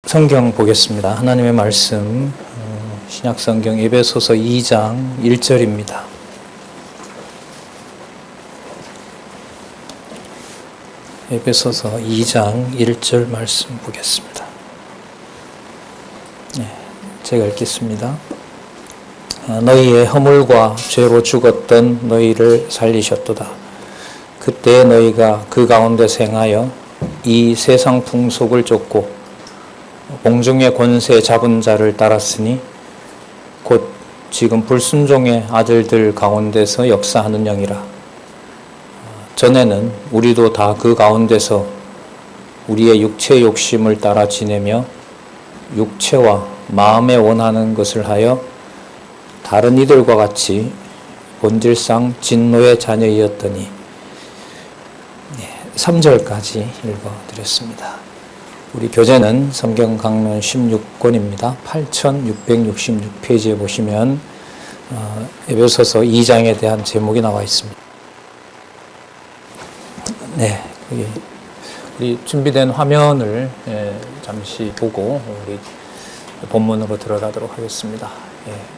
성경 보겠습니다. 하나님의 말씀 신약성경 에베소서 2장 1절입니다. 에베소서 2장 1절 말씀 보겠습니다. 제가 읽겠습니다. 너희의 허물과 죄로 죽었던 너희를 살리셨도다. 그때 너희가 그 가운데서 행하여 이 세상 풍속을 쫓고 공중의 권세 잡은 자를 따랐으니 곧 지금 불순종의 아들들 가운데서 역사하는 영이라. 전에는 우리도 다 그 가운데서 우리의 육체 욕심을 따라 지내며 육체와 마음에 원하는 것을 하여 다른 이들과 같이 본질상 진노의 자녀이었더니 3절까지 읽어드렸습니다. 우리 교재는 성경 강론 16권입니다. 8666페이지에 보시면 에베소서 2장에 대한 제목이 나와 있습니다. 우리 준비된 화면을 잠시 보고 우리 본문으로 들어가도록 하겠습니다.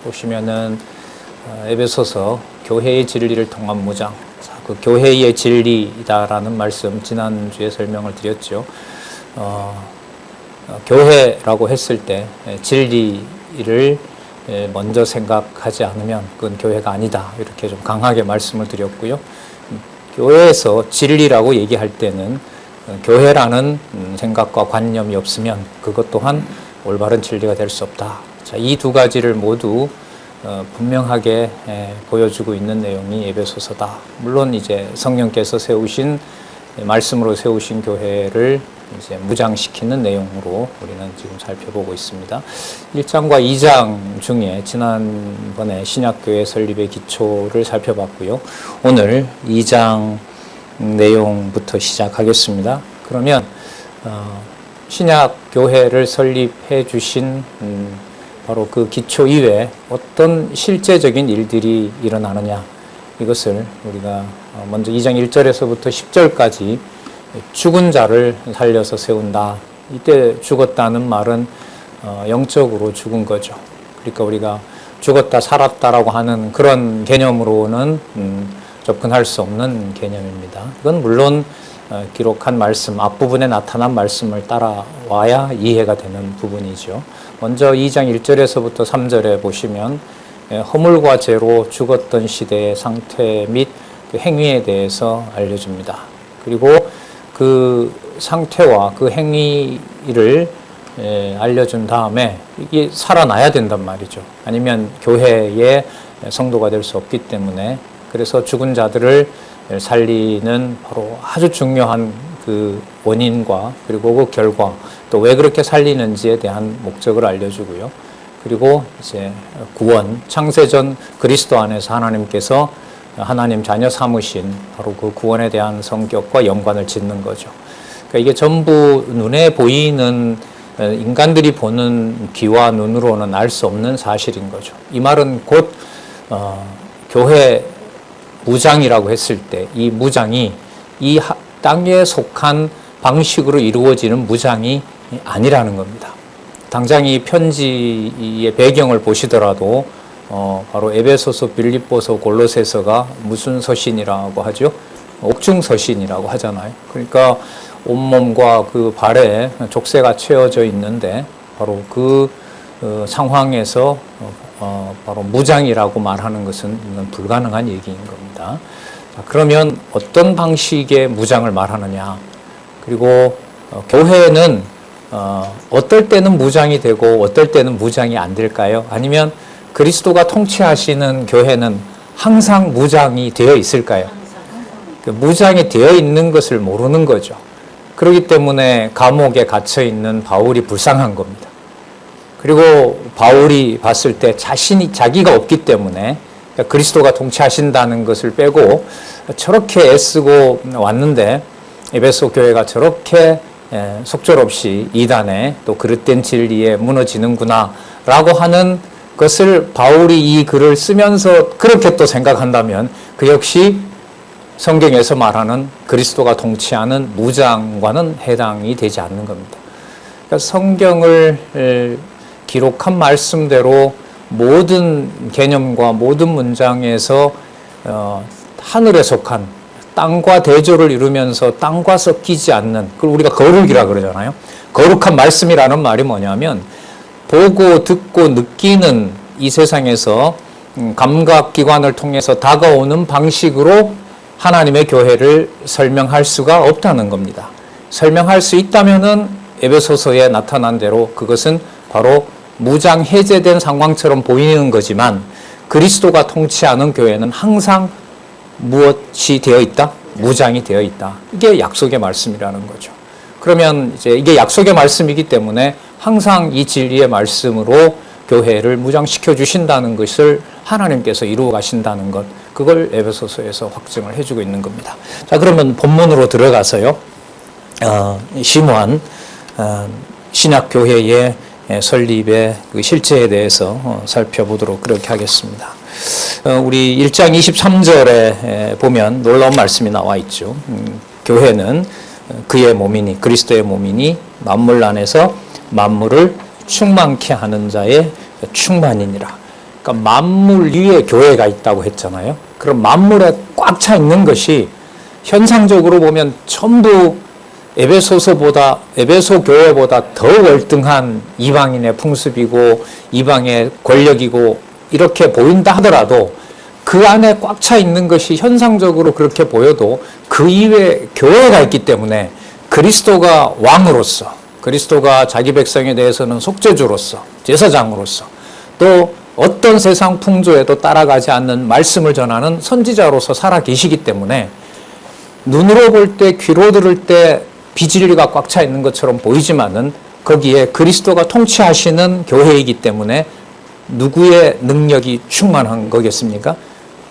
보시면은 에베소서 교회의 진리를 통한 무장, 그 교회의 진리이다라는 말씀 지난주에 설명을 드렸죠. 교회라고 했을 때 진리를 먼저 생각하지 않으면 그건 교회가 아니다, 이렇게 좀 강하게 말씀을 드렸고요. 교회에서 진리라고 얘기할 때는 교회라는 생각과 관념이 없으면 그것 또한 올바른 진리가 될 수 없다. 자, 이 두 가지를 모두 분명하게 보여주고 있는 내용이 에베소서다. 물론 이제 성령께서 세우신 말씀으로 세우신 교회를 이제 무장시키는 내용으로 우리는 지금 살펴보고 있습니다. 1장과 2장 중에 지난번에 신약교회 설립의 기초를 살펴봤고요. 오늘 2장 내용부터 시작하겠습니다. 그러면 신약교회를 설립해 주신 바로 그 기초 이외에 어떤 실제적인 일들이 일어나느냐, 이것을 우리가 먼저 2장 1절에서부터 10절까지 죽은 자를 살려서 세운다. 이때 죽었다는 말은 영적으로 죽은 거죠. 그러니까 우리가 죽었다 살았다라고 하는 그런 개념으로는 접근할 수 없는 개념입니다. 이건 물론 기록한 말씀, 앞부분에 나타난 말씀을 따라와야 이해가 되는 부분이죠. 먼저 2장 1절에서부터 3절에 보시면 허물과 죄로 죽었던 시대의 상태 및 그 행위에 대해서 알려줍니다. 그리고 그 상태와 그 행위를 알려준 다음에 이게 살아나야 된단 말이죠. 아니면 교회의 성도가 될 수 없기 때문에, 그래서 죽은 자들을 살리는 바로 아주 중요한 그 원인과 그리고 그 결과, 또 왜 그렇게 살리는지에 대한 목적을 알려주고요. 그리고 이제 구원, 창세전 그리스도 안에서 하나님께서 하나님 자녀 삼으신 바로 그 구원에 대한 성격과 연관을 짓는 거죠. 그러니까 이게 전부 눈에 보이는, 인간들이 보는 귀와 눈으로는 알 수 없는 사실인 거죠. 이 말은 곧 교회 무장이라고 했을 때 이 무장이 이 땅에 속한 방식으로 이루어지는 무장이 아니라는 겁니다. 당장 이 편지의 배경을 보시더라도 바로 에베소서, 빌립보서, 골로새서가 무슨 서신이라고 하죠? 옥중서신이라고 하잖아요. 그러니까 온몸과 그 발에 족쇄가 채워져 있는데 바로 그 상황에서 바로 무장이라고 말하는 것은 불가능한 얘기인 겁니다. 자, 그러면 어떤 방식의 무장을 말하느냐? 그리고 교회는 어떨 때는 무장이 되고 어떨 때는 무장이 안 될까요? 아니면 그리스도가 통치하시는 교회는 항상 무장이 되어 있을까요? 무장이 되어 있는 것을 모르는 거죠. 그렇기 때문에 감옥에 갇혀 있는 바울이 불쌍한 겁니다. 그리고 바울이 봤을 때 자기가 없기 때문에 그리스도가 통치하신다는 것을 빼고 저렇게 애쓰고 왔는데 에베소 교회가 저렇게 속절없이 이단에 또 그릇된 진리에 무너지는구나 라고 하는 것을 바울이 이 글을 쓰면서 그렇게 또 생각한다면 그 역시 성경에서 말하는 그리스도가 통치하는 무장과는 해당이 되지 않는 겁니다. 그러니까 성경을 기록한 말씀대로 모든 개념과 모든 문장에서 하늘에 속한 땅과 대조를 이루면서 땅과 섞이지 않는, 그걸 우리가 거룩이라 그러잖아요. 거룩한 말씀이라는 말이 뭐냐면 보고 듣고 느끼는 이 세상에서 감각기관을 통해서 다가오는 방식으로 하나님의 교회를 설명할 수가 없다는 겁니다. 설명할 수 있다면은 에베소서에 나타난 대로 그것은 바로 무장 해제된 상황처럼 보이는 거지만 그리스도가 통치하는 교회는 항상 무엇이 되어 있다? 무장이 되어 있다. 이게 약속의 말씀이라는 거죠. 그러면 이제 이게 약속의 말씀이기 때문에 항상 이 진리의 말씀으로 교회를 무장시켜 주신다는 것을 하나님께서 이루어 가신다는 것, 그걸 에베소서에서 확증을 해주고 있는 겁니다. 자, 그러면 본문으로 들어가서요. 심오한 신약교회의 설립의 그 실체에 대해서 살펴보도록 그렇게 하겠습니다. 우리 1장 23절에 보면 놀라운 말씀이 나와 있죠. 교회는 그의 몸이니, 그리스도의 몸이니 만물 안에서 만물을 충만케 하는 자의 충만이니라. 그러니까 만물 위에 교회가 있다고 했잖아요. 그럼 만물에 꽉 차 있는 것이 현상적으로 보면 전부 에베소 교회보다 더 월등한 이방인의 풍습이고 이방의 권력이고 이렇게 보인다 하더라도 그 안에 꽉 차 있는 것이 현상적으로 그렇게 보여도 그 이외에 교회가 있기 때문에 그리스도가 왕으로서, 그리스도가 자기 백성에 대해서는 속죄주로서, 제사장으로서, 또 어떤 세상 풍조에도 따라가지 않는 말씀을 전하는 선지자로서 살아 계시기 때문에 눈으로 볼 때, 귀로 들을 때 비진리가 꽉 차 있는 것처럼 보이지만은 거기에 그리스도가 통치하시는 교회이기 때문에 누구의 능력이 충만한 거겠습니까?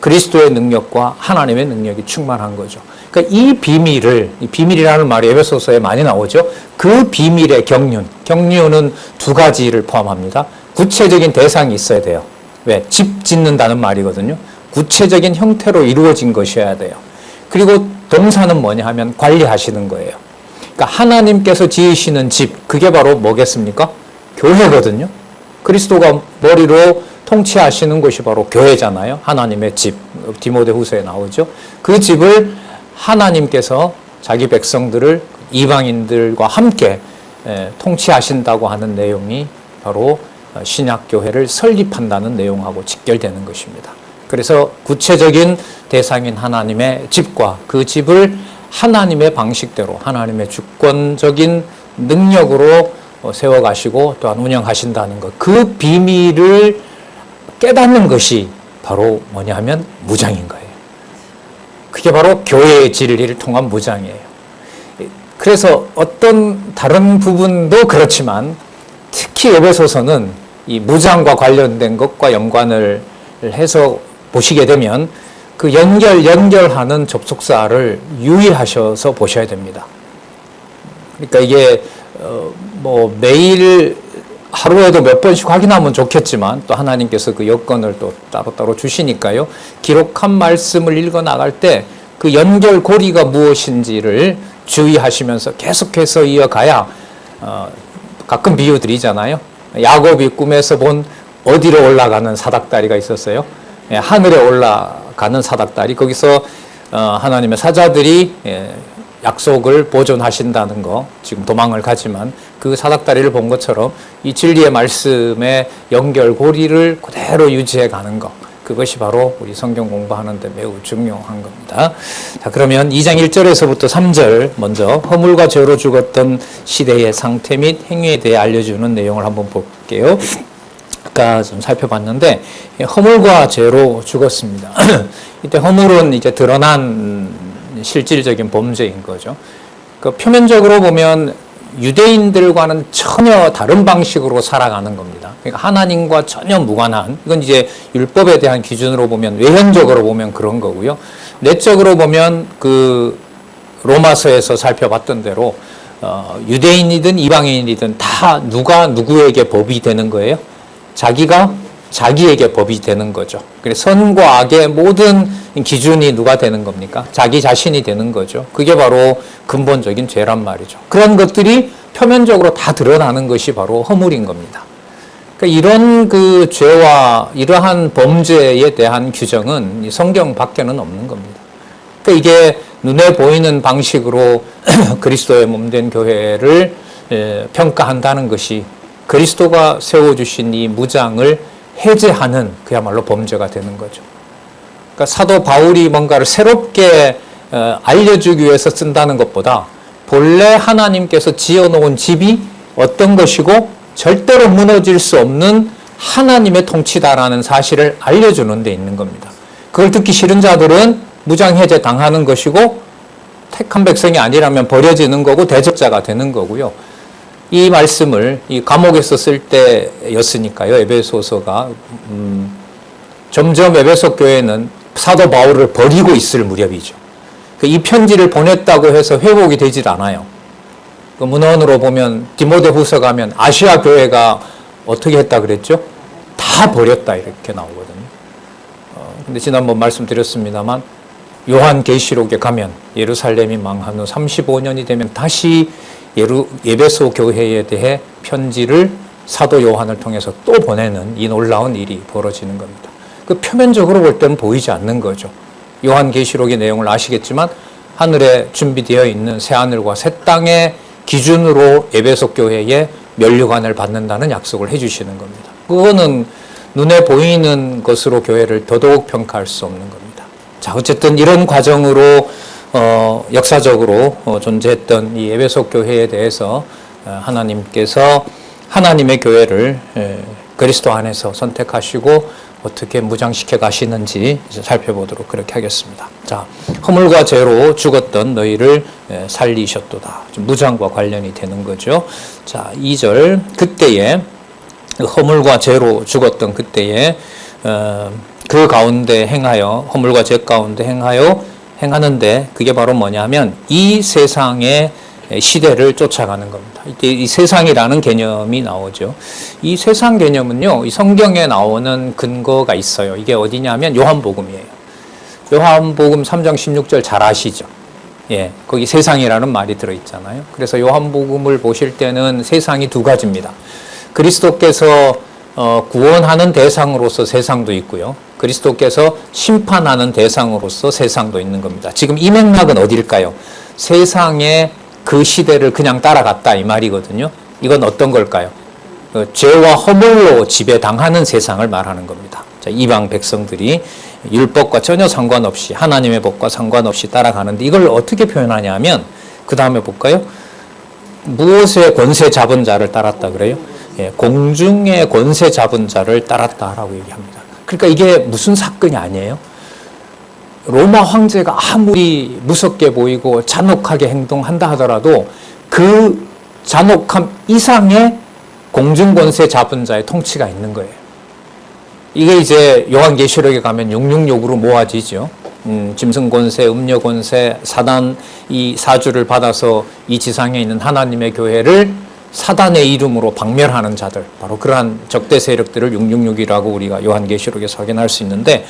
그리스도의 능력과 하나님의 능력이 충만한 거죠. 그러니까 이 비밀이라는 말이 에베소서에 많이 나오죠. 그 비밀의 경륜은 두 가지를 포함합니다. 구체적인 대상이 있어야 돼요. 왜? 집 짓는다는 말이거든요. 구체적인 형태로 이루어진 것이어야 돼요. 그리고 동사는 뭐냐 하면 관리하시는 거예요. 그러니까 하나님께서 지으시는 집, 그게 바로 뭐겠습니까? 교회거든요. 그리스도가 머리로 통치하시는 것이 바로 교회잖아요. 하나님의 집, 디모데후서에 나오죠. 그 집을 하나님께서 자기 백성들을 이방인들과 함께 통치하신다고 하는 내용이 바로 신약교회를 설립한다는 내용하고 직결되는 것입니다. 그래서 구체적인 대상인 하나님의 집과 그 집을 하나님의 방식대로 하나님의 주권적인 능력으로 세워가시고 또한 운영하신다는 것, 그 비밀을 깨닫는 것이 바로 뭐냐 하면 무장인 거예요. 그게 바로 교회의 진리를 통한 무장이에요. 그래서 어떤 다른 부분도 그렇지만 특히 에베소서는 이 무장과 관련된 것과 연관을 해서 보시게 되면 그 연결하는 접속사를 유의하셔서 보셔야 됩니다. 그러니까 이게 매일 하루에도 몇 번씩 확인하면 좋겠지만 또 하나님께서 그 여건을 또 따로따로 주시니까요. 기록한 말씀을 읽어 나갈 때 그 연결고리가 무엇인지를 주의하시면서 계속해서 이어가야 가끔 비유 드리잖아요. 야곱이 꿈에서 본 어디로 올라가는 사닥다리가 있었어요. 하늘에 올라가는 사닥다리. 거기서 하나님의 사자들이 약속을 보존하신다는 거, 지금 도망을 가지만 그 사닥다리를 본 것처럼 이 진리의 말씀의 연결고리를 그대로 유지해 가는 것, 그것이 바로 우리 성경 공부하는데 매우 중요한 겁니다. 자, 그러면 2장 1절에서부터 3절 먼저 허물과 죄로 죽었던 시대의 상태 및 행위에 대해 알려주는 내용을 한번 볼게요. 아까 좀 살펴봤는데 허물과 죄로 죽었습니다. 이때 허물은 이제 드러난 실질적인 범죄인 거죠. 그 표면적으로 보면 유대인들과는 전혀 다른 방식으로 살아가는 겁니다. 그러니까 하나님과 전혀 무관한, 이건 이제 율법에 대한 기준으로 보면 외형적으로 보면 그런 거고요. 내적으로 보면 그 로마서에서 살펴봤던 대로 유대인이든 이방인이든 다 누가 누구에게 법이 되는 거예요? 자기가 자기에게 법이 되는 거죠. 그래서 선과 악의 모든 기준이 누가 되는 겁니까? 자기 자신이 되는 거죠. 그게 바로 근본적인 죄란 말이죠. 그런 것들이 표면적으로 다 드러나는 것이 바로 허물인 겁니다. 그러니까 이런 그 죄와 이러한 범죄에 대한 규정은 성경 밖에는 없는 겁니다. 그러니까 이게 눈에 보이는 방식으로 그리스도의 몸된 교회를 평가한다는 것이 그리스도가 세워주신 이 무장을 해제하는 그야말로 범죄가 되는 거죠. 그러니까 사도 바울이 뭔가를 새롭게 알려주기 위해서 쓴다는 것보다 본래 하나님께서 지어놓은 집이 어떤 것이고 절대로 무너질 수 없는 하나님의 통치다라는 사실을 알려주는 데 있는 겁니다. 그걸 듣기 싫은 자들은 무장해제 당하는 것이고 택한 백성이 아니라면 버려지는 거고 대적자가 되는 거고요. 이 말씀을 이 감옥에서 쓸 때였으니까요. 에베소서가 점점 에베소 교회는 사도 바울을 버리고 있을 무렵이죠. 이 편지를 보냈다고 해서 회복이 되질 않아요. 그 문헌으로 보면 디모데 후서 가면 아시아 교회가 어떻게 했다 그랬죠? 다 버렸다 이렇게 나오거든요. 근데 지난번 말씀드렸습니다만 요한계시록에 가면 예루살렘이 망한 후 35년이 되면 다시 에베소 교회에 대해 편지를 사도 요한을 통해서 또 보내는 이 놀라운 일이 벌어지는 겁니다. 그 표면적으로 볼 때는 보이지 않는 거죠. 요한계시록의 내용을 아시겠지만 하늘에 준비되어 있는 새하늘과 새 땅의 기준으로 에베소 교회에 면류관을 받는다는 약속을 해주시는 겁니다. 그거는 눈에 보이는 것으로 교회를 더더욱 평가할 수 없는 겁니다. 자, 어쨌든 이런 과정으로 역사적으로 존재했던 이 에베소 교회에 대해서 하나님께서 하나님의 교회를 그리스도 안에서 선택하시고 어떻게 무장시켜 가시는지 이제 살펴보도록 그렇게 하겠습니다. 자, 허물과 죄로 죽었던 너희를 살리셨도다. 무장과 관련이 되는 거죠. 자, 2절 그때에 허물과 죄로 죽었던 그때에 그 가운데 행하여 허물과 죄 가운데 행하는데 그게 바로 뭐냐면 이 세상의 시대를 쫓아가는 겁니다. 이때 이 세상이라는 개념이 나오죠. 이 세상 개념은요, 이 성경에 나오는 근거가 있어요. 이게 어디냐면 요한복음이에요. 요한복음 3장 16절 잘 아시죠? 예, 거기 세상이라는 말이 들어있잖아요. 그래서 요한복음을 보실 때는 세상이 두 가지입니다. 그리스도께서 구원하는 대상으로서 세상도 있고요. 그리스도께서 심판하는 대상으로서 세상도 있는 겁니다. 지금 이 맥락은 어딜까요? 세상의 그 시대를 그냥 따라갔다 이 말이거든요. 이건 어떤 걸까요? 죄와 허물로 지배당하는 세상을 말하는 겁니다. 자, 이방 백성들이 율법과 전혀 상관없이 하나님의 법과 상관없이 따라가는데 이걸 어떻게 표현하냐면 그 다음에 볼까요? 무엇의 권세 잡은 자를 따랐다 그래요? 예, 공중의 권세 잡은 자를 따랐다라고 얘기합니다. 그러니까 이게 무슨 사건이 아니에요? 로마 황제가 아무리 무섭게 보이고 잔혹하게 행동한다 하더라도 그 잔혹함 이상의 공중권세 잡은 자의 통치가 있는 거예요. 이게 이제 요한계시록에 가면 666으로 모아지죠. 짐승권세, 음녀권세, 사단 이 사주를 받아서 이 지상에 있는 하나님의 교회를 사단의 이름으로 박멸하는 자들, 바로 그러한 적대 세력들을 666이라고 우리가 요한계시록에서 확인할 수 있는데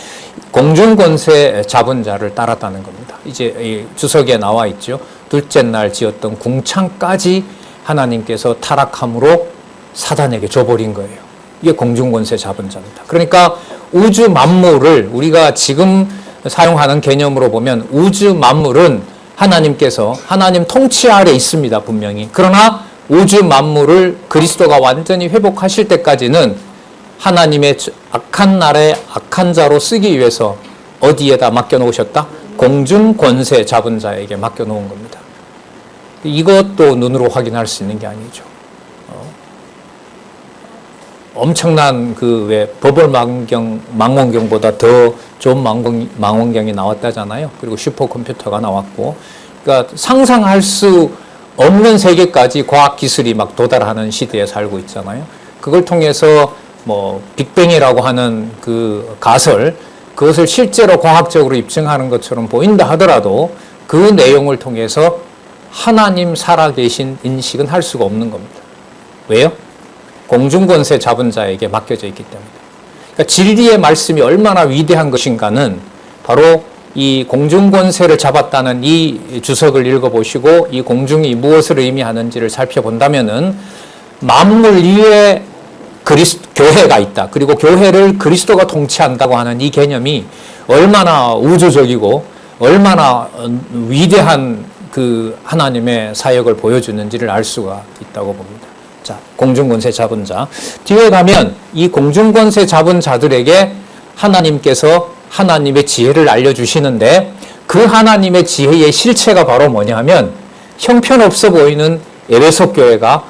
공중권세 잡은 자를 따랐다는 겁니다. 이제 이 주석에 나와 있죠. 둘째 날 지었던 궁창까지 하나님께서 타락함으로 사단에게 줘버린 거예요. 이게 공중권세 잡은 자입니다. 그러니까 우주 만물을 우리가 지금 사용하는 개념으로 보면 우주 만물은 하나님께서 하나님 통치 아래 있습니다. 분명히. 그러나 우주 만물을 그리스도가 완전히 회복하실 때까지는 하나님의 악한 날에 악한 자로 쓰기 위해서 어디에다 맡겨놓으셨다? 공중 권세 잡은 자에게 맡겨놓은 겁니다. 이것도 눈으로 확인할 수 있는 게 아니죠. 엄청난 그 왜 버블 망원경보다 더 좋은 망원경이 나왔다잖아요. 그리고 슈퍼컴퓨터가 나왔고, 그러니까 상상할 수 없는 세계까지 과학기술이 막 도달하는 시대에 살고 있잖아요. 그걸 통해서 뭐 빅뱅이라고 하는 그 가설, 그것을 실제로 과학적으로 입증하는 것처럼 보인다 하더라도 그 내용을 통해서 하나님 살아계신 인식은 할 수가 없는 겁니다. 왜요? 공중권세 잡은 자에게 맡겨져 있기 때문에. 그러니까 진리의 말씀이 얼마나 위대한 것인가는 바로 이 공중권세를 잡았다는 이 주석을 읽어보시고 이 공중이 무엇을 의미하는지를 살펴본다면은 만물 위에 교회가 있다. 그리고 교회를 그리스도가 통치한다고 하는 이 개념이 얼마나 우주적이고 얼마나 위대한 그 하나님의 사역을 보여주는지를 알 수가 있다고 봅니다. 자, 공중권세 잡은 자. 뒤에 가면 이 공중권세 잡은 자들에게 하나님께서 하나님의 지혜를 알려주시는데 그 하나님의 지혜의 실체가 바로 뭐냐 하면 형편없어 보이는 에베소 교회가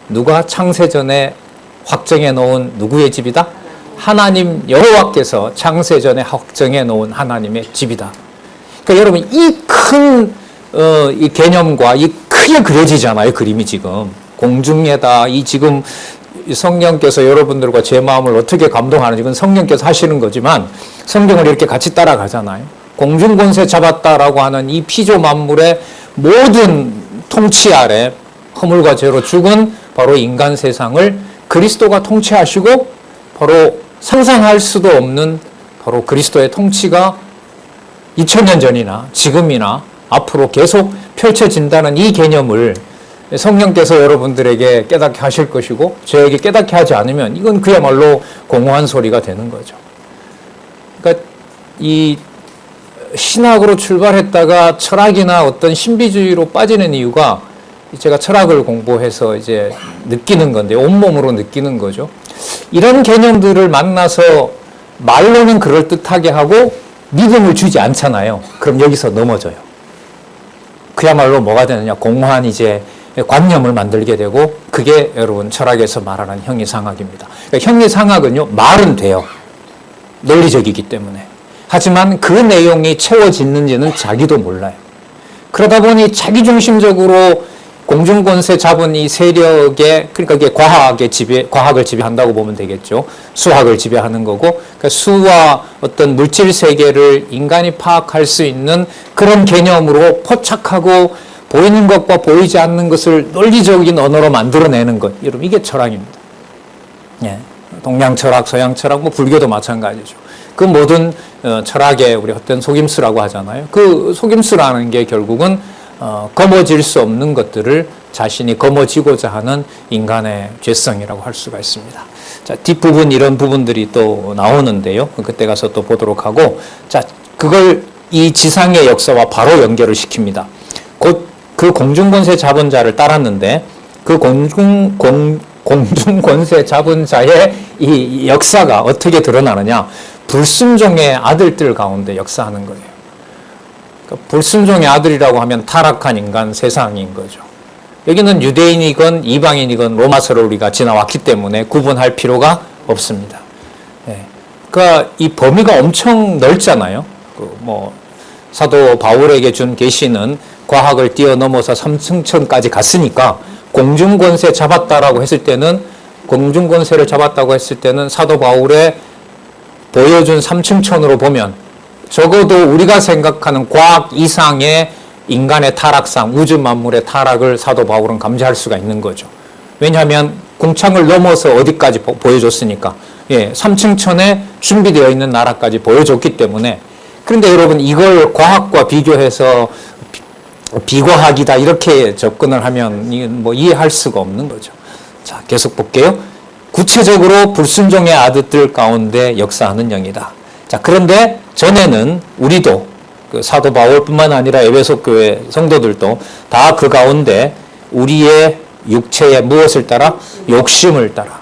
누가 창세전에 확정해 놓은 누구의 집이다? 하나님 여호와께서 창세전에 확정해 놓은 하나님의 집이다. 그러니까 여러분 이 큰 이 개념과 이 크게 그려지잖아요. 그림이 지금 공중에다 이 지금 성령께서 여러분들과 제 마음을 어떻게 감동하는지 그건 성령께서 하시는 거지만 성경을 이렇게 같이 따라가잖아요. 공중권세 잡았다라고 하는 이 피조 만물의 모든 통치 아래 허물과 죄로 죽은 바로 인간 세상을 그리스도가 통치하시고 바로 상상할 수도 없는 바로 그리스도의 통치가 2000년 전이나 지금이나 앞으로 계속 펼쳐진다는 이 개념을 성령께서 여러분들에게 깨닫게 하실 것이고 저에게 깨닫게 하지 않으면 이건 그야말로 공허한 소리가 되는 거죠. 그러니까 이 신학으로 출발했다가 철학이나 어떤 신비주의로 빠지는 이유가 제가 철학을 공부해서 이제 느끼는 건데 온몸으로 느끼는 거죠. 이런 개념들을 만나서 말로는 그럴듯하게 하고 믿음을 주지 않잖아요. 그럼 여기서 넘어져요. 그야말로 뭐가 되느냐? 공허한 이제 관념을 만들게 되고 그게 여러분 철학에서 말하는 형이상학입니다. 그러니까 형이상학은요 말은 돼요. 논리적이기 때문에. 하지만 그 내용이 채워지는지는 자기도 몰라요. 그러다 보니 자기중심적으로 공중권세 잡은 이 세력에 그러니까 이게 과학을 지배한다고 보면 되겠죠. 수학을 지배하는 거고 그러니까 수와 어떤 물질 세계를 인간이 파악할 수 있는 그런 개념으로 포착하고 보이는 것과 보이지 않는 것을 논리적인 언어로 만들어내는 것. 여러분 이게 철학입니다. 예. 동양 철학, 서양 철학, 뭐 불교도 마찬가지죠. 그 모든 철학의 우리 헛된 속임수라고 하잖아요. 그 속임수라는 게 결국은 거머쥘 수 없는 것들을 자신이 거머쥐고자 하는 인간의 죄성이라고 할 수가 있습니다. 자, 뒷부분 이런 부분들이 또 나오는데요. 그때 가서 또 보도록 하고, 자, 그걸 이 지상의 역사와 바로 연결을 시킵니다. 곧 그 공중권세 잡은 자를 따랐는데 그 공중권세 잡은 자의 이 역사가 어떻게 드러나느냐? 불순종의 아들들 가운데 역사하는 거예요. 불순종의 아들이라고 하면 타락한 인간 세상인 거죠. 여기는 유대인이건 이방인이건 로마서를 우리가 지나왔기 때문에 구분할 필요가 없습니다. 예. 그러니까 이 범위가 엄청 넓잖아요. 사도 바울에게 준 계시는 과학을 뛰어넘어서 삼층천까지 갔으니까 공중권세 잡았다라고 했을 때는 공중권세를 잡았다고 했을 때는 사도 바울의 보여준 삼층천으로 보면 적어도 우리가 생각하는 과학 이상의 인간의 타락상, 우주 만물의 타락을 사도 바울은 감지할 수가 있는 거죠. 왜냐하면 궁창을 넘어서 어디까지 보여줬으니까. 예, 3층천에 준비되어 있는 나라까지 보여줬기 때문에. 그런데 여러분 이걸 과학과 비교해서 비과학이다 이렇게 접근을 하면 뭐 이해할 수가 없는 거죠. 자, 계속 볼게요. 구체적으로 불순종의 아들들 가운데 역사하는 영이다. 자, 그런데 전에는 우리도 그 사도 바울뿐만 아니라 에베소 교회 성도들도 다 그 가운데 우리의 육체의 무엇을 따라? 욕심을 따라.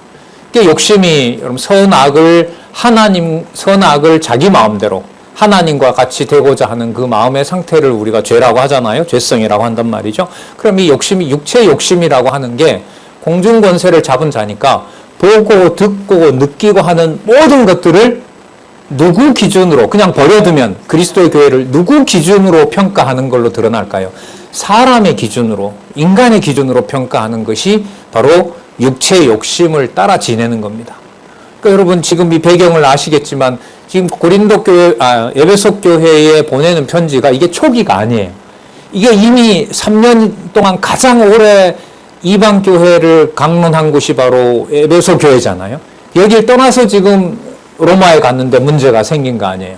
그 욕심이 여러분 선악을 자기 마음대로 하나님과 같이 되고자 하는 그 마음의 상태를 우리가 죄라고 하잖아요. 죄성이라고 한단 말이죠. 그럼 이 욕심이 육체의 욕심이라고 하는 게 공중권세를 잡은 자니까 보고 듣고 느끼고 하는 모든 것들을 누구 기준으로 그냥 버려두면 그리스도의 교회를 누구 기준으로 평가하는 걸로 드러날까요? 사람의 기준으로, 인간의 기준으로 평가하는 것이 바로 육체의 욕심을 따라 지내는 겁니다. 그러니까 여러분 지금 이 배경을 아시겠지만 지금 에베소 교회에 보내는 편지가 이게 초기가 아니에요. 이게 이미 3년 동안 가장 오래 이방 교회를 강론한 곳이 바로 에베소 교회잖아요. 여기를 떠나서 지금 로마에 갔는데 문제가 생긴 거 아니에요.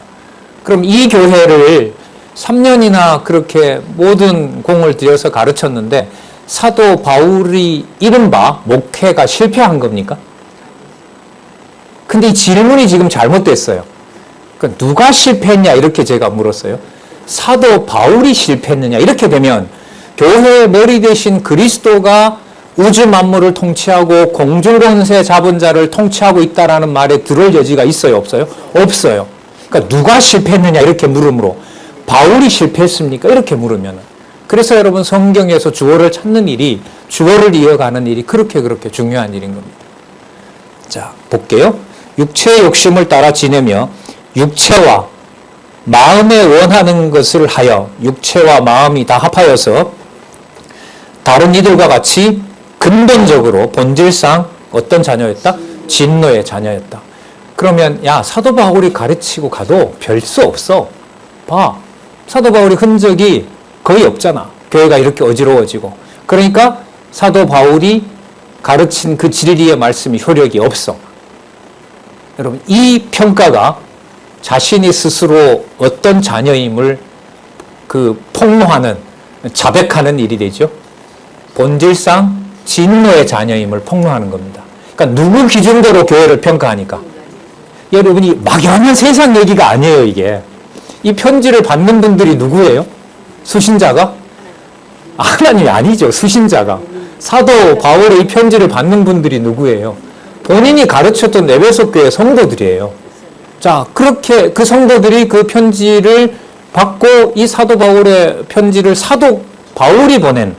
그럼 이 교회를 3년이나 그렇게 모든 공을 들여서 가르쳤는데 사도 바울이 이른바 목회가 실패한 겁니까? 근데 이 질문이 지금 잘못됐어요. 그러니까 누가 실패했냐 이렇게 제가 물었어요. 사도 바울이 실패했느냐 이렇게 되면 교회의 머리 대신 그리스도가 우주 만물을 통치하고 공중 권세 잡은 자를 통치하고 있다라는 말에 들을 여지가 있어요, 없어요? 없어요. 그러니까 누가 실패했느냐 이렇게 물음으로 바울이 실패했습니까? 이렇게 물으면 그래서 여러분 성경에서 주어를 찾는 일이 주어를 이어가는 일이 그렇게 중요한 일인 겁니다. 자, 볼게요. 육체의 욕심을 따라 지내며 육체와 마음에 원하는 것을 하여 육체와 마음이 다 합하여서 다른 이들과 같이 근본적으로 본질상 어떤 자녀였다? 진노의 자녀였다. 그러면 야 사도 바울이 가르치고 가도 별 수 없어. 봐. 사도 바울이 흔적이 거의 없잖아. 교회가 이렇게 어지러워지고. 그러니까 사도 바울이 가르친 그 진리의 말씀이 효력이 없어. 여러분 이 평가가 자신이 스스로 어떤 자녀임을 폭로하는 자백하는 일이 되죠. 본질상 진노의 자녀임을 폭로하는 겁니다. 그러니까 누구 기준대로 교회를 평가하니까. 여러분이 막연한 세상 얘기가 아니에요, 이게. 이 편지를 받는 분들이 누구예요? 수신자가? 하나님이 아니죠, 수신자가. 사도 바울의 이 편지를 받는 분들이 누구예요? 본인이 가르쳤던 에베소 교회 성도들이에요. 자, 그렇게 그 성도들이 그 편지를 받고 이 사도 바울의 편지를 사도 바울이 보낸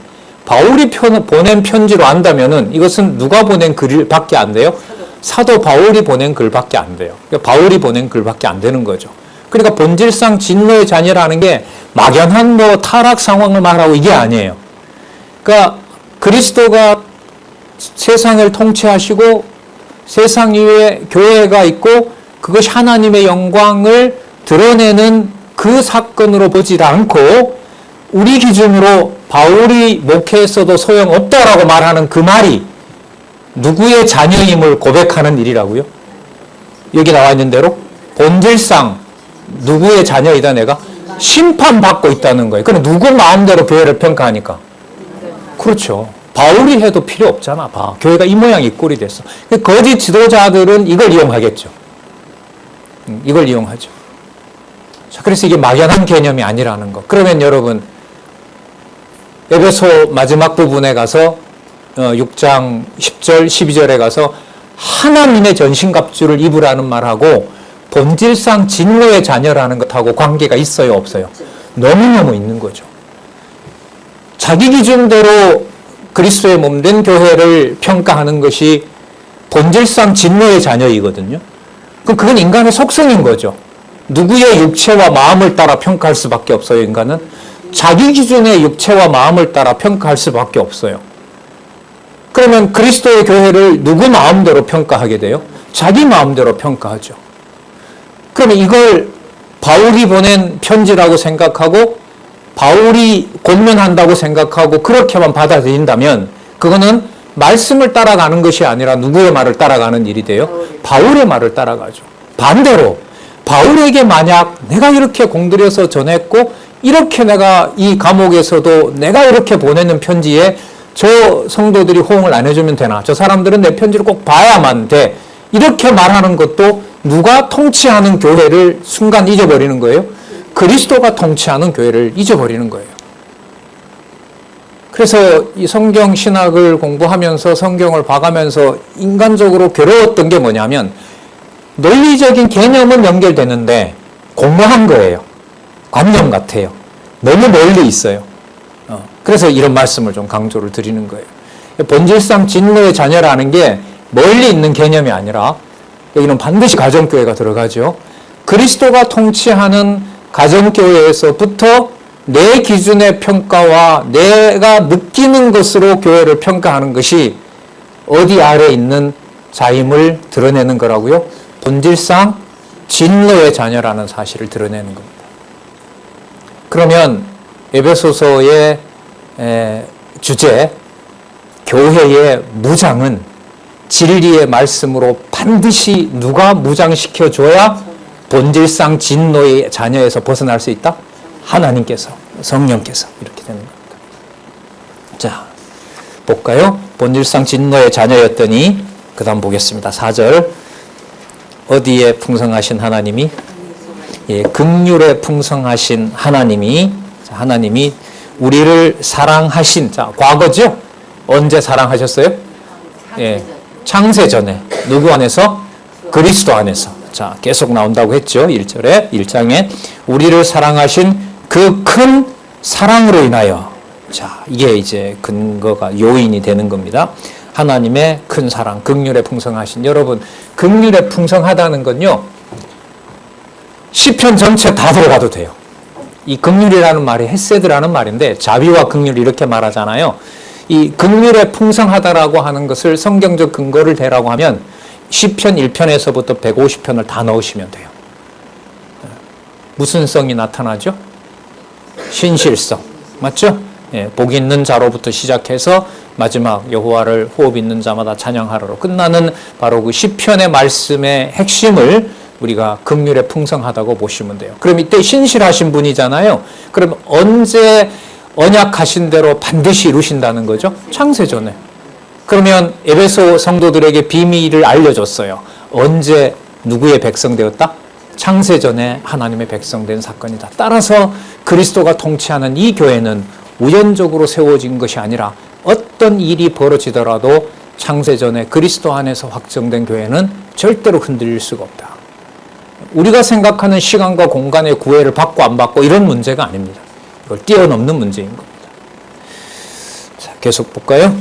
편지로 안다면은 이것은 누가 보낸 글밖에 안 돼요? 사도 바울이 보낸 글밖에 안 돼요. 그러니까 바울이 보낸 글밖에 안 되는 거죠. 그러니까 본질상 진노의 자녀라는 게 막연한 타락 상황을 말하고 이게 아니에요. 그러니까 그리스도가 세상을 통치하시고 세상 위에 교회가 있고 그것이 하나님의 영광을 드러내는 그 사건으로 보지 않고 우리 기준으로 바울이 목회했어도 소용없다라고 말하는 그 말이 누구의 자녀임을 고백하는 일이라고요? 여기 나와 있는 대로 본질상 누구의 자녀이다 내가? 심판받고 있다는 거예요. 그럼 누구 마음대로 교회를 평가하니까? 그렇죠. 바울이 해도 필요 없잖아. 봐. 교회가 이 모양 이 꼴이 됐어. 거짓 지도자들은 이걸 이용하겠죠. 이걸 이용하죠. 자, 그래서 이게 막연한 개념이 아니라는 거. 그러면 여러분 에베소 마지막 부분에 가서 6장 10절 12절에 가서 하나님의 전신갑주를 입으라는 말하고 본질상 진노의 자녀라는 것하고 관계가 있어요, 없어요? 너무너무 있는 거죠. 자기 기준대로 그리스도의 몸된 교회를 평가하는 것이 본질상 진노의 자녀이거든요. 그럼 그건 인간의 속성인 거죠. 누구의 육체와 마음을 따라 평가할 수밖에 없어요, 인간은. 자기 기준의 육체와 마음을 따라 평가할 수밖에 없어요. 그러면 그리스도의 교회를 누구 마음대로 평가하게 돼요? 자기 마음대로 평가하죠. 그러면 이걸 바울이 보낸 편지라고 생각하고 바울이 권면한다고 생각하고 그렇게만 받아들인다면 그거는 말씀을 따라가는 것이 아니라 누구의 말을 따라가는 일이 돼요? 바울의 말을 따라가죠. 반대로 바울에게 만약 내가 이렇게 공들여서 전했고 이렇게 내가 이 감옥에서도 내가 이렇게 보내는 편지에 저 성도들이 호응을 안 해주면 되나? 저 사람들은 내 편지를 꼭 봐야만 돼. 이렇게 말하는 것도 누가 통치하는 교회를 순간 잊어버리는 거예요? 그리스도가 통치하는 교회를 잊어버리는 거예요. 그래서 이 성경 신학을 공부하면서 성경을 봐가면서 인간적으로 괴로웠던 게 뭐냐면 논리적인 개념은 연결되는데 공허한 거예요. 관념 같아요. 너무 멀리 있어요. 그래서 이런 말씀을 좀 강조를 드리는 거예요. 본질상 진노의 자녀라는 게 멀리 있는 개념이 아니라 여기는 반드시 가정교회가 들어가죠. 그리스도가 통치하는 가정교회에서부터 내 기준의 평가와 내가 느끼는 것으로 교회를 평가하는 것이 어디 아래 있는 자임을 드러내는 거라고요? 본질상 진노의 자녀라는 사실을 드러내는 겁니다. 그러면 에베소서의 주제, 교회의 무장은 진리의 말씀으로 반드시 누가 무장시켜줘야? 본질상 진노의 자녀에서 벗어날 수 있다? 하나님께서, 성령께서 이렇게 되는 겁니다. 자, 볼까요? 본질상 진노의 자녀였더니 그 다음 보겠습니다. 4절 어디에 풍성하신 하나님이? 예, 긍휼에 풍성하신 하나님이, 자, 하나님이 우리를 사랑하신, 자, 과거죠? 언제 사랑하셨어요? 예, 창세전에. 누구 안에서? 그리스도 안에서. 자, 계속 나온다고 했죠. 1절에, 1장에 우리를 사랑하신 그 큰 사랑으로 인하여. 자, 이게 이제 근거가 요인이 되는 겁니다. 하나님의 큰 사랑, 긍휼에 풍성하신. 여러분, 긍휼에 풍성하다는 건요, 시편 전체 다 들어가도 돼요. 이 긍휼이라는 말이 헤세드라는 말인데, 자비와 긍휼 이렇게 말하잖아요. 이 긍휼에 풍성하다라고 하는 것을 성경적 근거를 대라고 하면 시편 1편에서부터 150편을 다 넣으시면 돼요. 무슨 성이 나타나죠? 신실성. 맞죠? 예, 복 있는 자로부터 시작해서 마지막 여호와를 호흡 있는 자마다 찬양하라로 끝나는 바로 그 시편의 말씀의 핵심을 우리가 긍휼에 풍성하다고 보시면 돼요. 그럼 이때 신실하신 분이잖아요. 그럼 언제 언약하신 대로 반드시 이루신다는 거죠? 창세전에. 그러면 에베소 성도들에게 비밀을 알려줬어요. 언제 누구의 백성 되었다? 창세전에 하나님의 백성 된 사건이다. 따라서 그리스도가 통치하는 이 교회는 우연적으로 세워진 것이 아니라 어떤 일이 벌어지더라도 창세전에 그리스도 안에서 확정된 교회는 절대로 흔들릴 수가 없다. 우리가 생각하는 시간과 공간의 구애를 받고 안 받고 이런 문제가 아닙니다. 이걸 뛰어넘는 문제인 겁니다. 자, 계속 볼까요?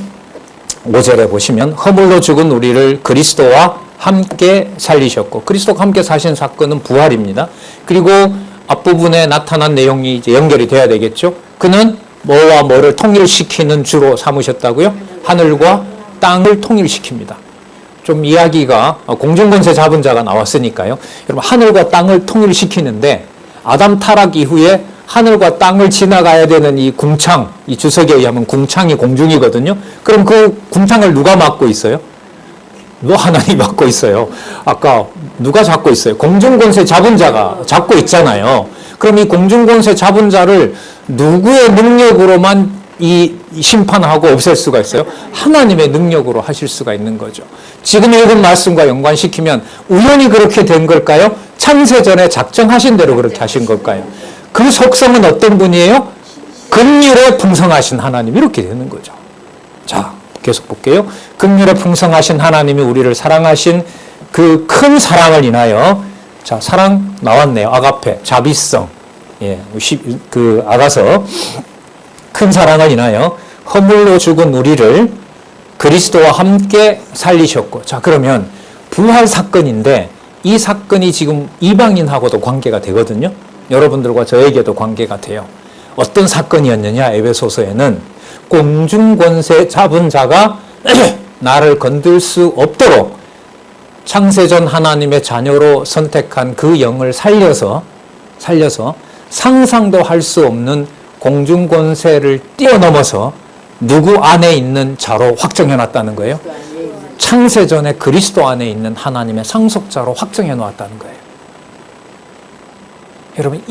5절에 보시면 허물로 죽은 우리를 그리스도와 함께 살리셨고, 그리스도와 함께 사신 사건은 부활입니다. 그리고 앞부분에 나타난 내용이 이제 연결이 돼야 되겠죠. 그는 뭐와 뭐를 통일시키는 주로 삼으셨다고요? 하늘과 땅을 통일시킵니다. 좀 이야기가 공중권세 잡은 자가 나왔으니까요. 여러분, 하늘과 땅을 통일시키는데 아담 타락 이후에 하늘과 땅을 지나가야 되는 이 궁창, 이 주석에 의하면 궁창이 공중이거든요. 그럼 그 궁창을 누가 맡고 있어요? 하나님이 맡고 있어요. 아까 누가 잡고 있어요? 공중권세 잡은 자가 잡고 있잖아요. 그럼 이 공중권세 잡은 자를 누구의 능력으로만 이 심판하고 없앨 수가 있어요? 하나님의 능력으로 하실 수가 있는 거죠. 지금 읽은 말씀과 연관시키면 우연히 그렇게 된 걸까요? 창세전에 작정하신 대로 그렇게 하신 걸까요? 그 속성은 어떤 분이에요? 긍휼에 풍성하신 하나님, 이렇게 되는 거죠. 자, 계속 볼게요. 긍휼에 풍성하신 하나님이 우리를 사랑하신 그 큰 사랑을 인하여, 자, 사랑 나왔네요. 아가페, 자비성. 예, 그 아가서 큰 사랑을 인하여 허물로 죽은 우리를 그리스도와 함께 살리셨고. 자, 그러면 부활 사건인데 이 사건이 지금 이방인하고도 관계가 되거든요. 여러분들과 저에게도 관계가 돼요. 어떤 사건이었느냐? 에베소서에는 공중권세 잡은 자가 나를 건들 수 없도록 창세전 하나님의 자녀로 선택한 그 영을 살려서 상상도 할 수 없는 공중권세를 뛰어넘어서 누구 안에 있는 자로 확정해 놨다는 거예요. 창세전에 그리스도 안에 있는 하나님의 상속자로 확정해 놓았다는 거예요. 여러분,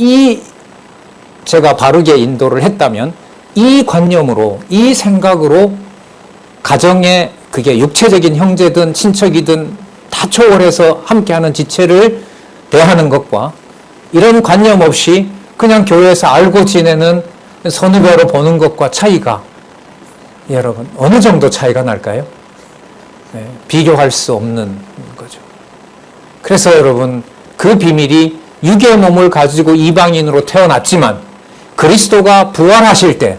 제가 바르게 인도를 했다면 이 관념으로, 이 생각으로 가정에 그게 육체적인 형제든 친척이든 다 초월해서 함께하는 지체를 대하는 것과 이런 관념 없이 그냥 교회에서 알고 지내는 선후배로 보는 것과 차이가, 여러분, 어느 정도 차이가 날까요? 네, 비교할 수 없는 거죠. 그래서 여러분, 그 비밀이 육의 몸을 가지고 이방인으로 태어났지만 그리스도가 부활하실 때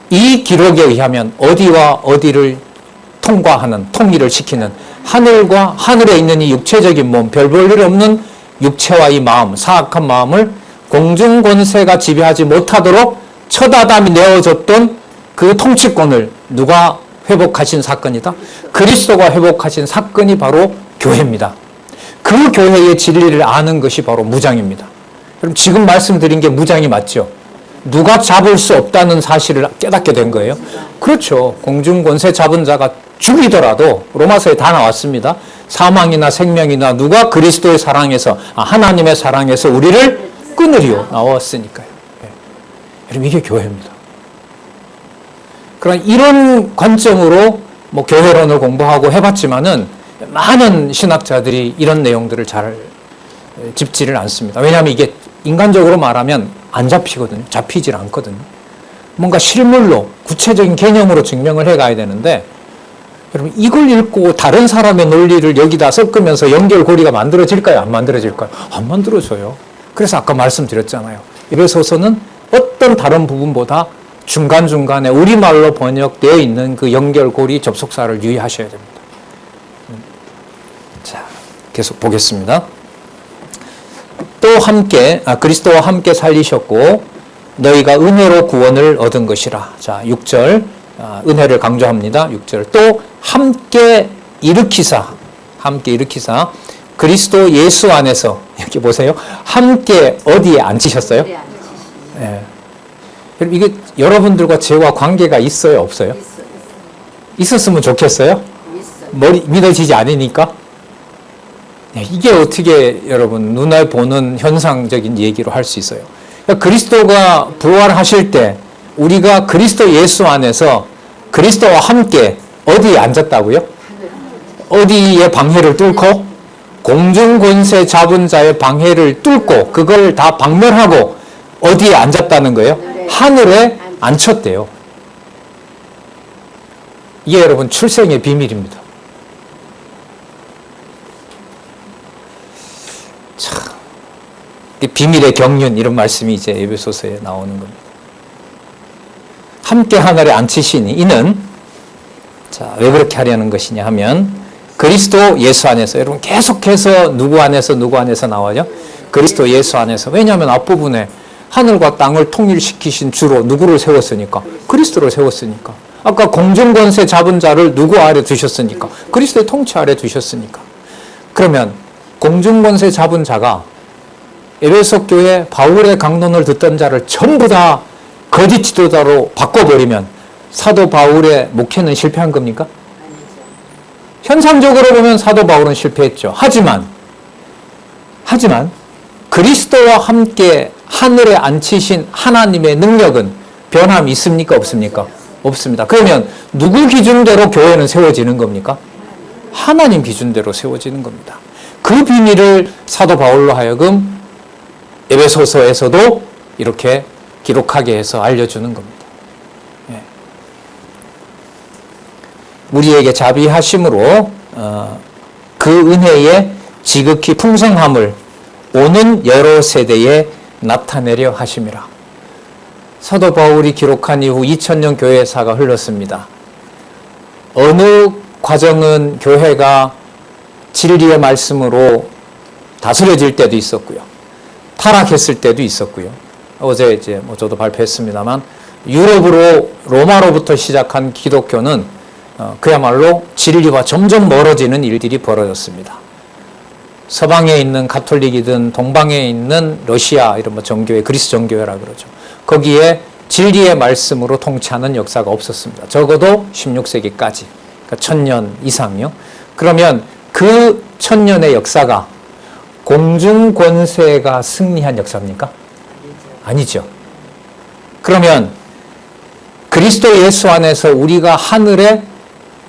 이 기록에 의하면 어디와 어디를 통과하는, 통일을 시키는, 하늘과 하늘에 있는 이 육체적인 몸, 별 볼 일 없는 육체와 이 마음, 사악한 마음을 공중권세가 지배하지 못하도록 첫 아담이 내어줬던 그 통치권을 누가 회복하신 사건이다? 그리스도가 회복하신 사건이 바로 교회입니다. 그 교회의 진리를 아는 것이 바로 무장입니다. 그럼 지금 말씀드린 게 무장이 맞죠? 누가 잡을 수 없다는 사실을 깨닫게 된 거예요. 그렇죠. 공중권세 잡은 자가 죽이더라도 로마서에 다 나왔습니다. 사망이나 생명이나 누가 그리스도의 사랑에서 하나님의 사랑에서 우리를 끊으리요 나왔으니까요. 예. 여러분 이게 교회입니다. 그러나 이런 관점으로 뭐 교회론을 공부하고 해봤지만은 많은 신학자들이 이런 내용들을 잘 짚지를 않습니다. 왜냐하면 이게 인간적으로 말하면 안 잡히거든요. 잡히질 않거든요. 뭔가 실물로 구체적인 개념으로 증명을 해가야 되는데 여러분 이걸 읽고 다른 사람의 논리를 여기다 섞으면서 연결고리가 만들어질까요? 안 만들어질까요? 안 만들어져요. 그래서 아까 말씀드렸잖아요. 에베소서는 어떤 다른 부분보다 중간중간에 우리말로 번역되어 있는 그 연결고리 접속사를 유의하셔야 됩니다. 자, 계속 보겠습니다. 또 함께 그리스도와 함께 살리셨고 너희가 은혜로 구원을 얻은 것이라. 자, 6절 은혜를 강조합니다. 6절 또 함께 일으키사 그리스도 예수 안에서 여기 보세요. 함께 어디에 앉히셨어요? 네. 이게 여러분들과 저와 관계가 있어요, 없어요? 있었으면 좋겠어요? 믿어지지 않으니까? 이게 어떻게 여러분 눈에 보는 현상적인 얘기로 할 수 있어요? 그러니까 그리스도가 부활하실 때 우리가 그리스도 예수 안에서 그리스도와 함께 어디에 앉았다고요? 어디에 방해를 뚫고? 공중권세 잡은 자의 방해를 뚫고 그걸 다 박멸하고 어디에 앉았다는 거예요? 하늘에 앉혔대요. 이게 여러분 출생의 비밀입니다. 참, 비밀의 경륜 이런 말씀이 이제 에베소서에 나오는 겁니다. 함께 하늘에 앉히시니 이는 자, 왜 그렇게 하려는 것이냐 하면 그리스도 예수 안에서 여러분 계속해서 누구 안에서 나와요? 그리스도 예수 안에서. 왜냐하면 앞부분에 하늘과 땅을 통일시키신 주로 누구를 세웠으니까? 그리스도를 세웠으니까. 아까 공중권세 잡은 자를 누구 아래 두셨으니까? 그리스도의 통치 아래 두셨으니까. 그러면 공중권세 잡은 자가 에베소 교회 바울의 강론을 듣던 자를 전부 다 거짓 지도자로 바꿔버리면 사도 바울의 목회는 실패한 겁니까? 현상적으로 보면 사도 바울은 실패했죠. 하지만 그리스도와 함께 하늘에 앉히신 하나님의 능력은 변함이 있습니까? 없습니까? 없습니다. 그러면 누구 기준대로 교회는 세워지는 겁니까? 하나님 기준대로 세워지는 겁니다. 그 비밀을 사도 바울로 하여금 에베소서에서도 이렇게 기록하게 해서 알려주는 겁니다. 예. 우리에게 자비하심으로 그 은혜의 지극히 풍성함을 오는 여러 세대에 나타내려 하심이라. 사도 바울이 기록한 이후 2000년 교회사가 흘렀습니다. 어느 과정은 교회가 진리의 말씀으로 다스려질 때도 있었고요. 타락했을 때도 있었고요. 어제 이제 저도 발표했습니다만 유럽으로 로마로부터 시작한 기독교는 그야말로 진리와 점점 멀어지는 일들이 벌어졌습니다. 서방에 있는 가톨릭이든 동방에 있는 러시아 이런 정교회, 그리스 정교회라 그러죠. 거기에 진리의 말씀으로 통치하는 역사가 없었습니다. 적어도 16세기까지. 그러니까 1000년 이상요. 그러면 그 1000년의 역사가 공중권세가 승리한 역사입니까? 아니죠. 그러면 그리스도 예수 안에서 우리가 하늘에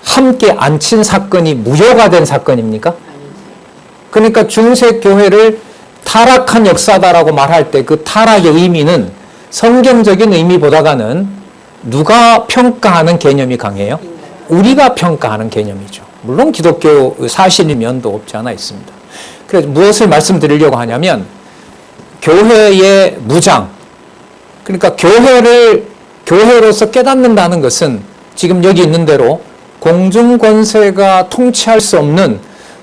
함께 앉힌 사건이 무효가 된 사건입니까? 그러니까 중세교회를 타락한 역사다라고 말할 때 그 타락의 의미는 성경적인 의미보다는 누가 평가하는 개념이 강해요? 우리가 평가하는 개념이죠. 물론 기독교 사실의 면도 없지 않아 있습니다. 그래서 무엇을 말씀드리려고 하냐면 교회의 무장, 그러니까 교회로서 깨닫는다는 것은 지금 여기 있는 대로 공중권세가 통치할 수 없는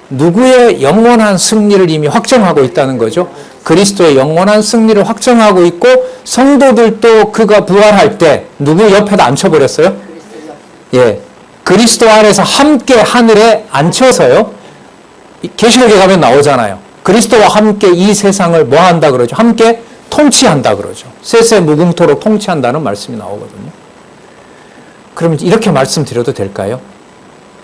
누구의 영원한 승리를 이미 확정하고 있다는 거죠. 그리스도의 영원한 승리를 확정하고 있고 성도들도 그가 부활할 때 누구 옆에다 앉혀버렸어요? 예, 그리스도 안에서 함께 하늘에 앉혀서요. 계시록에 가면 나오잖아요. 그리스도와 함께 이 세상을 뭐 한다 그러죠? 함께 통치한다 그러죠. 세세 무궁토록 통치한다는 말씀이 나오거든요. 그러면 이렇게 말씀드려도 될까요?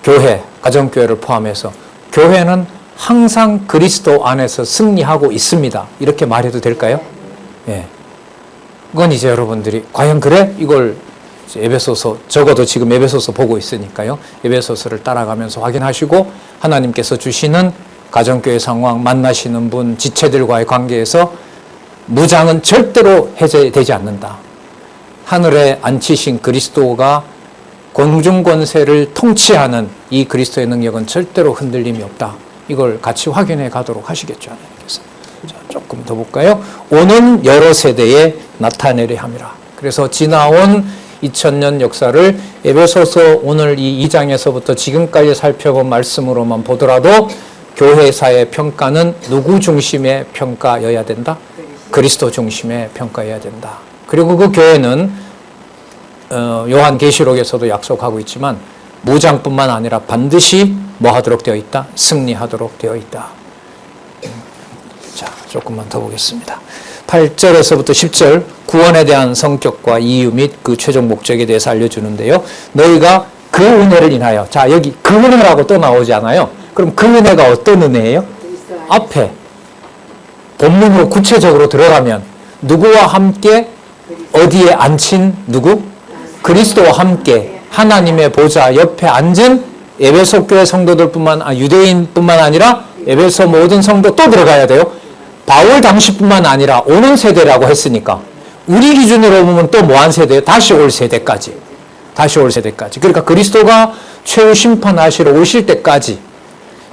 교회, 가정교회를 포함해서 교회는 항상 그리스도 안에서 승리하고 있습니다. 이렇게 말해도 될까요? 예. 그건 이제 여러분들이 과연 그래? 이걸 에베소서, 적어도 지금 에베소서 보고 있으니까요. 에베소서를 따라가면서 확인하시고 하나님께서 주시는 가정교회 상황, 만나시는 분, 지체들과의 관계에서 무장은 절대로 해제되지 않는다. 하늘에 앉히신 그리스도가 공중권세를 통치하는 이 그리스도의 능력은 절대로 흔들림이 없다. 이걸 같이 확인해 가도록 하시겠죠, 하나님께서. 자, 조금 더 볼까요? 오는 여러 세대에 나타내려 함이라. 그래서 지나온 2000년 역사를 에베소서 오늘 이 2장에서부터 지금까지 살펴본 말씀으로만 보더라도 교회사의 평가는 누구 중심의 평가여야 된다? 그리스도 중심의 평가여야 된다. 그리고 그 교회는 요한계시록에서도 약속하고 있지만 무장뿐만 아니라 반드시 뭐 하도록 되어 있다? 승리하도록 되어 있다. 자, 조금만 더 보겠습니다. 8절에서부터 10절 구원에 대한 성격과 이유 및 그 최종 목적에 대해서 알려주는데요. 너희가 그 은혜를 인하여, 자 여기 그 은혜라고 또 나오지 않아요? 그럼 그 은혜가 어떤 은혜예요? 앞에 본문으로 구체적으로 들어가면 누구와 함께 어디에 앉힌 누구? 그리스도와 함께 하나님의 보좌 옆에 앉은 에베소 교회 성도들뿐만 유대인뿐만 아니라 에베소 모든 성도 또 들어가야 돼요. 바울 당시뿐만 아니라 오는 세대라고 했으니까 우리 기준으로 보면 또 뭐한 세대예요? 다시 올 세대까지. 다시 올 세대까지. 그러니까 그리스도가 최후 심판하시러 오실 때까지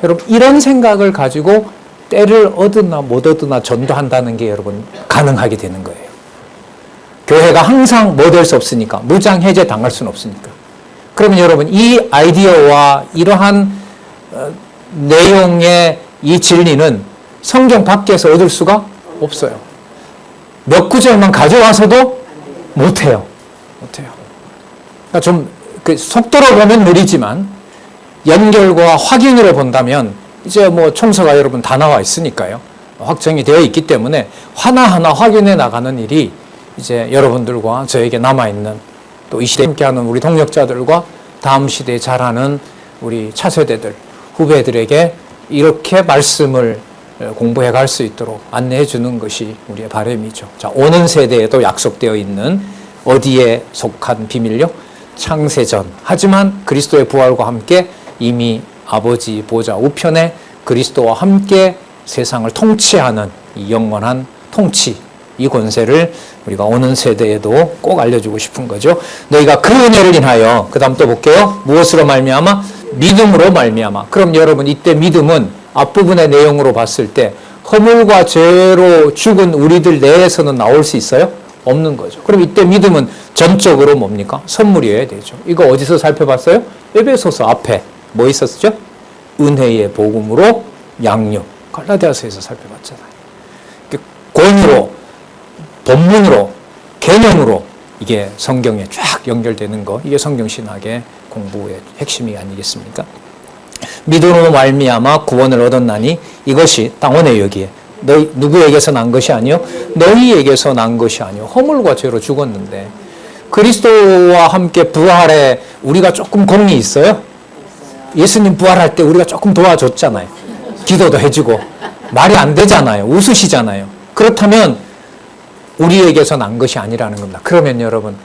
여러분 이런 생각을 가지고 때를 얻으나 못 얻으나 전도한다는 게 여러분 가능하게 되는 거예요. 교회가 항상 뭐 될 수 없으니까 무장 해제 당할 수는 없으니까. 그러면 여러분 이 아이디어와 이러한 내용의 이 진리는 성경 밖에서 얻을 수가 없어요. 몇 구절만 가져와서도 못해요. 못해요. 그러니까 좀 그 속도로 보면 느리지만 연결과 확인으로 본다면 이제 뭐 총서가 여러분 다 나와 있으니까요. 확정이 되어 있기 때문에 하나하나 확인해 나가는 일이 이제 여러분들과 저에게 남아있는 또 이 시대에 함께하는 우리 동력자들과 다음 시대에 자라는 우리 차세대들, 후배들에게 이렇게 말씀을 공부해 갈 수 있도록 안내해 주는 것이 우리의 바람이죠. 자, 오는 세대에도 약속되어 있는 어디에 속한 비밀요? 창세전. 하지만 그리스도의 부활과 함께 이미 아버지 보좌 우편에 그리스도와 함께 세상을 통치하는 이 영원한 통치, 이 권세를 우리가 오는 세대에도 꼭 알려주고 싶은 거죠. 너희가 그 은혜를 인하여, 그 다음 또 볼게요. 무엇으로 말미암아? 믿음으로 말미암아. 그럼 여러분 이때 믿음은 앞부분의 내용으로 봤을 때 허물과 죄로 죽은 우리들 내에서는 나올 수 있어요? 없는 거죠. 그럼 이때 믿음은 전적으로 뭡니까? 선물이어야 되죠. 이거 어디서 살펴봤어요? 에베소서 앞에 뭐 있었죠? 은혜의 복음으로 양육. 갈라디아서에서 살펴봤잖아요. 권위로, 본문으로, 개념으로 이게 성경에 쫙 연결되는 거, 이게 성경신학의 공부의 핵심이 아니겠습니까? 믿음으로 말미암아 구원을 얻었나니 이것이 땅원의 여기에 너희 누구에게서 난 것이 아니요 너희에게서 난 것이 아니요 허물과 죄로 죽었는데 그리스도와 함께 부활에 우리가 조금 공이 있어요? 예수님 부활할 때 우리가 조금 도와줬잖아요. 기도도 해주고 말이 안 되잖아요. 웃으시잖아요. 그렇다면 우리에게서 난 것이 아니라는 겁니다. 그러면 여러분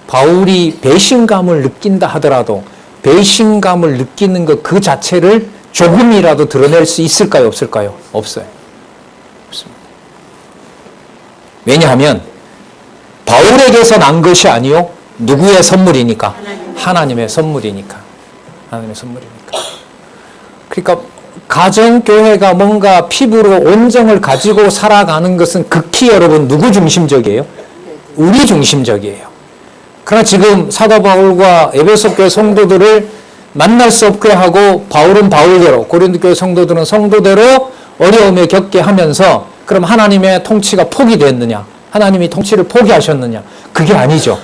바울이 배신감을 느낀다 하더라도 배신감을 느끼는 것 그 자체를 조금이라도 드러낼 수 있을까요? 없을까요? 없어요. 없습니다. 왜냐하면 바울에게서 난 것이 아니요 누구의 선물이니까? 하나님의 선물이니까. 하나님의 선물이니까. 그러니까 가정교회가 뭔가 피부로 온정을 가지고 살아가는 것은 극히 여러분 누구 중심적이에요? 우리 중심적이에요. 그러나 지금 사도 바울과 에베소 교회 성도들을 만날 수 없게 하고 바울은 바울대로 고린도 교회 성도들은 성도대로 어려움에 겪게 하면서 그럼 하나님의 통치가 포기됐느냐? 하나님이 통치를 포기하셨느냐? 그게 아니죠.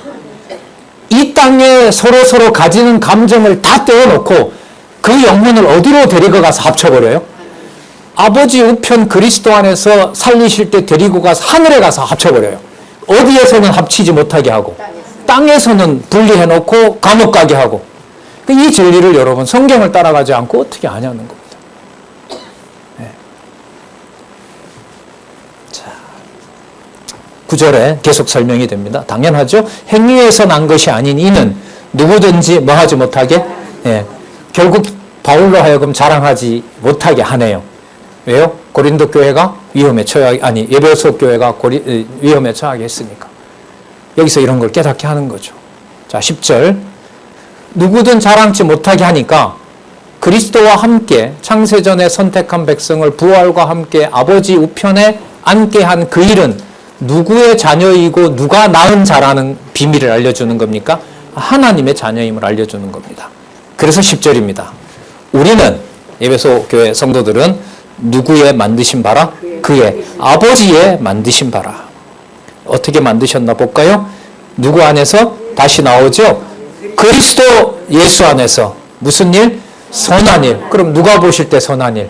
이 땅에 서로 가지는 감정을 다 떼어놓고 그 영혼을 어디로 데리고 가서 합쳐버려요? 아버지 우편 그리스도 안에서 살리실 때 데리고 가서 하늘에 가서 합쳐버려요. 어디에서는 합치지 못하게 하고 땅에서는 분리해놓고 감옥 가게 하고 이 진리를 여러분 성경을 따라가지 않고 어떻게 아냐는 겁니다. 네. 자, 9절에 계속 설명이 됩니다. 당연하죠. 행위에서 난 것이 아닌 이는 누구든지 뭐 하지 못하게, 예, 결국 바울로 하여금 자랑하지 못하게 하네요. 왜요? 고린도 교회가 위험에 처하게, 아니 에베소 교회가 위험에 처하게 했으니까. 여기서 이런 걸 깨닫게 하는 거죠. 자, 10절. 누구든 자랑치 못하게 하니까 그리스도와 함께 창세전에 선택한 백성을 부활과 함께 아버지 우편에 앉게 한 그 일은 누구의 자녀이고 누가 낳은 자라는 비밀을 알려주는 겁니까? 하나님의 자녀임을 알려주는 겁니다. 그래서 10절입니다. 우리는, 에베소 교회 성도들은 누구의 만드신 바라? 그의 아버지의 만드신 바라. 어떻게 만드셨나 볼까요? 누구 안에서? 다시 나오죠? 그리스도 예수 안에서. 무슨 일? 선한 일. 그럼 누가 보실 때 선한 일?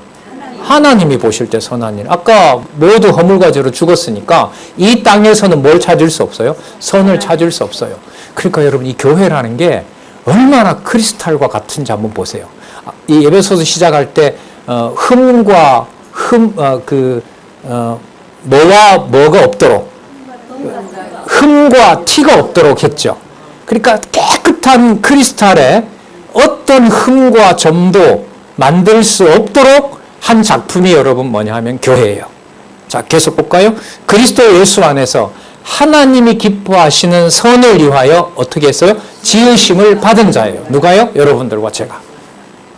하나님이 보실 때 선한 일. 아까 모두 허물과죄로 죽었으니까 이 땅에서는 뭘 찾을 수 없어요? 선을 찾을 수 없어요. 그러니까 여러분, 이 교회라는 게 얼마나 크리스탈과 같은지 한번 보세요. 이 에베소서 시작할 때 흠과 뭐와 뭐가 없도록, 흠과 티가 없도록 했죠. 그러니까 깨끗한 크리스탈에 어떤 흠과 점도 만들 수 없도록 한 작품이 여러분 뭐냐 하면 교회예요. 자, 계속 볼까요? 그리스도 예수 안에서 하나님이 기뻐하시는 선을 위하여 어떻게 했어요? 지으심을 받은 자예요. 누가요? 여러분들과 제가.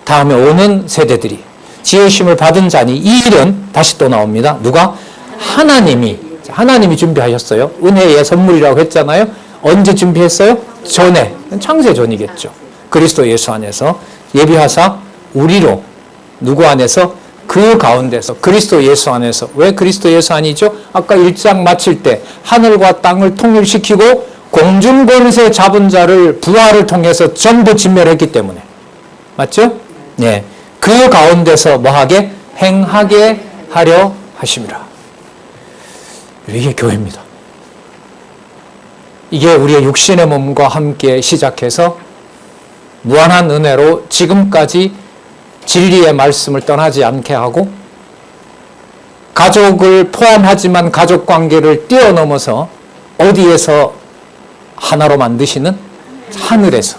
다음에 오는 세대들이. 지으심을 받은 자니 이 일은 다시 또 나옵니다. 누가? 하나님이 준비하셨어요. 은혜의 선물이라고 했잖아요. 언제 준비했어요? 전에. 창세 전이겠죠. 그리스도 예수 안에서 예비하사 우리로 누구 안에서? 그 가운데서 그리스도 예수 안에서. 왜 그리스도 예수 아니죠? 아까 1장 마칠 때 하늘과 땅을 통일시키고 공중 권세 잡은 자를 부활을 통해서 전부 진멸했기 때문에. 맞죠? 네. 그 가운데서 뭐하게? 행하게 하려 하심이라. 이게 교회입니다. 이게 우리의 육신의 몸과 함께 시작해서 무한한 은혜로 지금까지 진리의 말씀을 떠나지 않게 하고 가족을 포함하지만 가족관계를 뛰어넘어서 어디에서 하나로 만드시는? 하늘에서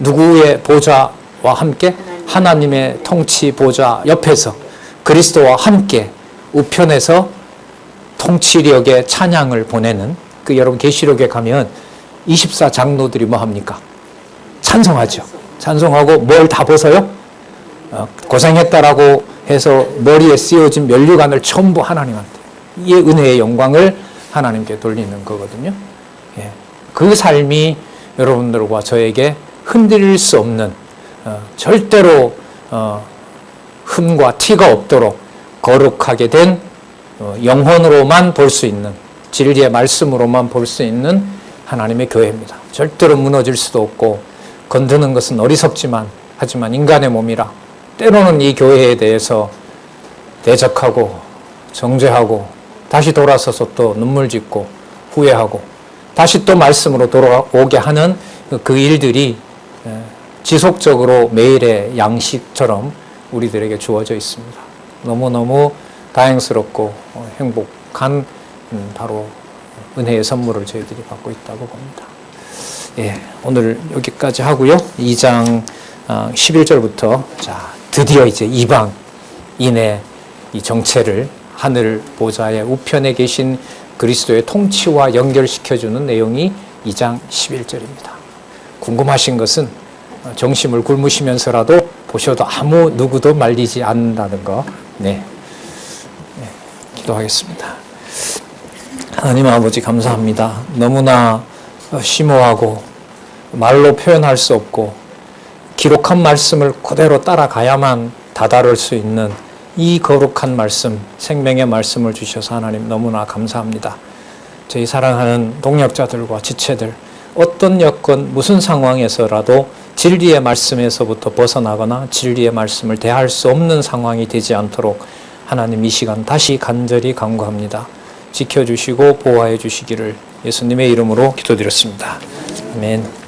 누구의 보좌와 함께? 하나님의 통치 보좌 옆에서 그리스도와 함께 우편에서 통치력의 찬양을 보내는, 그 여러분 계시록에 가면 24장로들이 뭐 합니까? 찬송하죠. 찬송하고 뭘 다 벗어요? 고생했다라고 해서 머리에 씌워진 면류관을 전부 하나님한테, 이 은혜의 영광을 하나님께 돌리는 거거든요. 예. 그 삶이 여러분들과 저에게 흔들릴 수 없는, 절대로 흠과 티가 없도록 거룩하게 된 영혼으로만 볼 수 있는, 진리의 말씀으로만 볼 수 있는 하나님의 교회입니다. 절대로 무너질 수도 없고 건드는 것은 어리석지만 하지만 인간의 몸이라 때로는 이 교회에 대해서 대적하고 정죄하고 다시 돌아서서 또 눈물 짓고 후회하고 다시 또 말씀으로 돌아오게 하는 그 일들이 지속적으로 매일의 양식처럼 우리들에게 주어져 있습니다. 너무너무 다행스럽고 행복한 바로 은혜의 선물을 저희들이 받고 있다고 봅니다. 예, 오늘 여기까지 하고요. 2장 11절부터 자, 드디어 이제 이방인의 이 정체를 하늘 보좌의 우편에 계신 그리스도의 통치와 연결시켜주는 내용이 2장 11절입니다. 궁금하신 것은 정심을 굶으시면서라도 보셔도 아무 누구도 말리지 않는다는 거. 네. 기도하겠습니다. 하나님 아버지 감사합니다. 너무나 심오하고 말로 표현할 수 없고 기록한 말씀을 그대로 따라가야만 다다를 수 있는 이 거룩한 말씀, 생명의 말씀을 주셔서 하나님 너무나 감사합니다. 저희 사랑하는 동역자들과 지체들, 어떤 여건 무슨 상황에서라도 진리의 말씀에서부터 벗어나거나 진리의 말씀을 대할 수 없는 상황이 되지 않도록 하나님 이 시간 다시 간절히 간구합니다. 지켜주시고 보호해 주시기를 예수님의 이름으로 기도드렸습니다. 아멘.